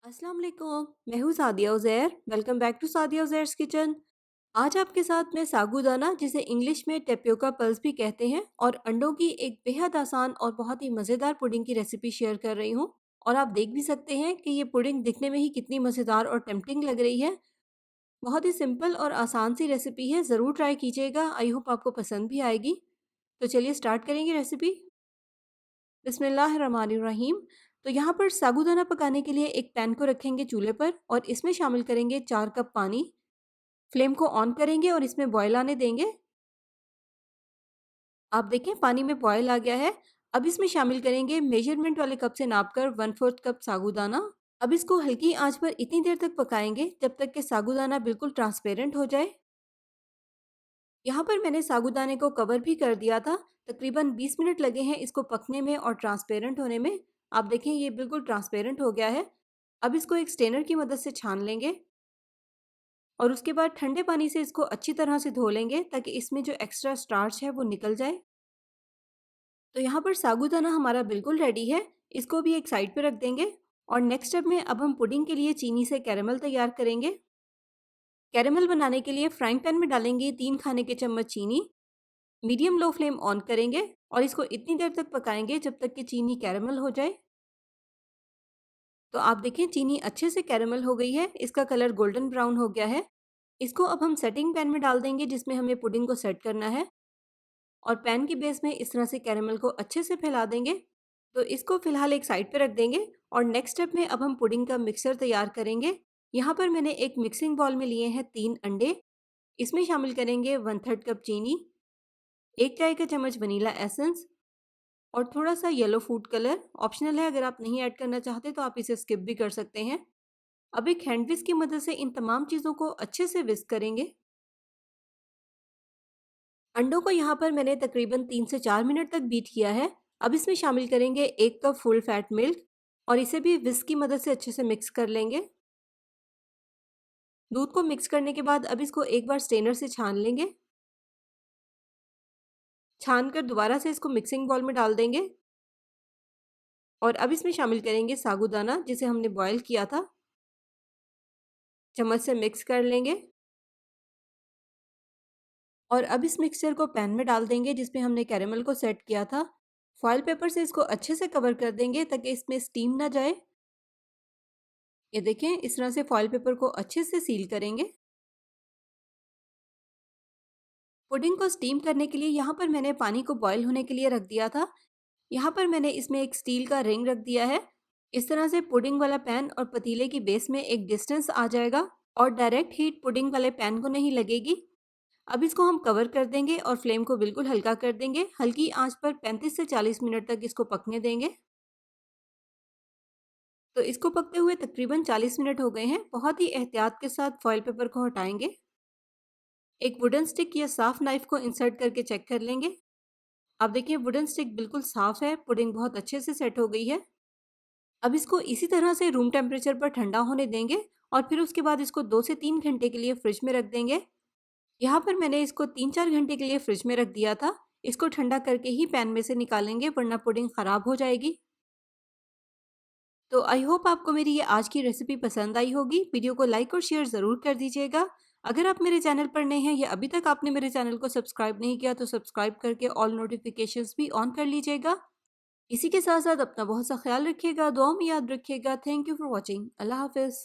अस्सलाम वालेकुम। मैं हूँ Sadia Uzair. Welcome back to Sadia Uzair's kitchen. आज आपके साथ मैं सागूदाना, जिसे इंग्लिश में टेपियोका पल्स भी कहते हैं, और अंडों की एक बेहद आसान और बहुत ही मज़ेदार पुडिंग की रेसिपी शेयर कर रही हूँ। और आप देख भी सकते हैं कि ये पुडिंग दिखने में ही कितनी मज़ेदार और टेम्प्टिंग लग रही है। बहुत ही सिंपल और आसान सी रेसिपी है, ज़रूर ट्राई कीजिएगा। आई होप आपको पसंद भी आएगी। तो चलिए स्टार्ट करेंगे रेसिपी। बिस्मिल्लाहिर्रहमानिर्रहीम। तो यहाँ पर साबूदाना पकाने के लिए एक पैन को रखेंगे चूल्हे पर और इसमें शामिल करेंगे 4 कप पानी। फ्लेम को ऑन करेंगे और इसमें बॉयल आने देंगे। आप देखें पानी में बॉयल आ गया है। अब इसमें शामिल करेंगे मेजरमेंट वाले कप से नापकर 1/4 कप साबूदाना। अब इसको हल्की आंच पर इतनी देर तक पकाएंगे जब तक कि साबूदाना बिल्कुल ट्रांसपेरेंट हो जाए। यहाँ पर मैंने साबूदाने को कवर भी कर दिया था। तकरीबन 20 मिनट लगे हैं इसको पकने में और ट्रांसपेरेंट होने में। आप देखें ये बिल्कुल ट्रांसपेरेंट हो गया है। अब इसको एक स्ट्रेनर की मदद से छान लेंगे और उसके बाद ठंडे पानी से इसको अच्छी तरह से धो लेंगे ताकि इसमें जो एक्स्ट्रा स्टार्च है वो निकल जाए। तो यहाँ पर साबूदाना हमारा बिल्कुल रेडी है। इसको भी एक साइड पे रख देंगे। और नेक्स्ट स्टेप में अब हम पुडिंग के लिए चीनी से कैरेमल तैयार करेंगे। कैरेमल बनाने के लिए फ्राइंग पैन में डालेंगे 3 खाने के चम्मच चीनी। मीडियम लो फ्लेम ऑन करेंगे और इसको इतनी देर तक पकाएंगे जब तक कि चीनी कैरेमल हो जाए। तो आप देखें चीनी अच्छे से कैरेमल हो गई है, इसका कलर गोल्डन ब्राउन हो गया है। इसको अब हम सेटिंग पैन में डाल देंगे जिसमें हमें पुडिंग को सेट करना है। और पैन की बेस में इस तरह से कैरेमल को अच्छे से फैला देंगे। तो इसको फिलहाल एक साइड पे रख देंगे। और नेक्स्ट स्टेप में अब हम पुडिंग का मिक्सर तैयार करेंगे। यहाँ पर मैंने एक मिक्सिंग बॉल में लिए हैं 3 अंडे। इसमें शामिल करेंगे 1/3 कप चीनी, 1 चाय का चम्मच वनीला एसेंस और थोड़ा-सा येलो फूड कलर। ऑप्शनल है, अगर आप नहीं ऐड करना चाहते तो आप इसे स्किप भी कर सकते हैं। अब एक हैंड विस्क की मदद से इन तमाम चीज़ों को अच्छे से विस्क करेंगे। अंडों को यहाँ पर मैंने तकरीबन 3 से 4 मिनट तक बीट किया है। अब इसमें शामिल करेंगे 1 कप फुल फैट मिल्क और इसे भी विस्क की मदद से अच्छे से मिक्स कर लेंगे। दूध को मिक्स करने के बाद अब इसको एक बार स्ट्रेनर से छान लेंगे। छान कर दोबारा से इसको मिक्सिंग बाउल में डाल देंगे। और अब इसमें शामिल करेंगे साबूदाना जिसे हमने बॉयल किया था। चम्मच से मिक्स कर लेंगे। और अब इस मिक्सचर को पैन में डाल देंगे जिसमें हमने कैरेमल को सेट किया था। फॉइल पेपर से इसको अच्छे से कवर कर देंगे ताकि इसमें स्टीम ना जाए। ये देखें इस तरह से फॉइल पेपर को अच्छे से सील करेंगे। पुडिंग को स्टीम करने के लिए यहाँ पर मैंने पानी को बॉयल होने के लिए रख दिया था। यहाँ पर मैंने इसमें एक स्टील का रिंग रख दिया है। इस तरह से पुडिंग वाला पैन और पतीले की बेस में एक डिस्टेंस आ जाएगा और डायरेक्ट हीट पुडिंग वाले पैन को नहीं लगेगी। अब इसको हम कवर कर देंगे और फ्लेम को बिल्कुल हल्का कर देंगे। हल्की आंच पर 35 से 40 मिनट तक इसको पकने देंगे। तो इसको पकते हुए तकरीबन 40 मिनट हो गए हैं। बहुत ही एहतियात के साथ फॉइल पेपर को हटाएंगे। एक वुडन स्टिक या साफ नाइफ को इंसर्ट करके चेक कर लेंगे। आप देखिए वुडन स्टिक बिल्कुल साफ है, पुडिंग बहुत अच्छे से सेट हो गई है। अब इसको इसी तरह से रूम टेम्परेचर पर ठंडा होने देंगे और फिर उसके बाद इसको 2 से 3 घंटे के लिए फ्रिज में रख देंगे। यहाँ पर मैंने इसको 3-4 घंटे के लिए फ्रिज में रख दिया था। इसको ठंडा करके ही पैन में से निकालेंगे वरना पुडिंग ख़राब हो जाएगी। तो आई होप आपको मेरी ये आज की रेसिपी पसंद आई होगी। वीडियो को लाइक और शेयर ज़रूर कर दीजिएगा। अगर आप मेरे चैनल पर नए हैं या अभी तक आपने मेरे चैनल को सब्सक्राइब नहीं किया तो सब्सक्राइब करके ऑल नोटिफिकेशंस भी ऑन कर लीजिएगा। इसी के साथ साथ अपना बहुत सा ख्याल रखिएगा, दुआ में याद रखिएगा। Thank you for watching. अल्लाह हाफिज़।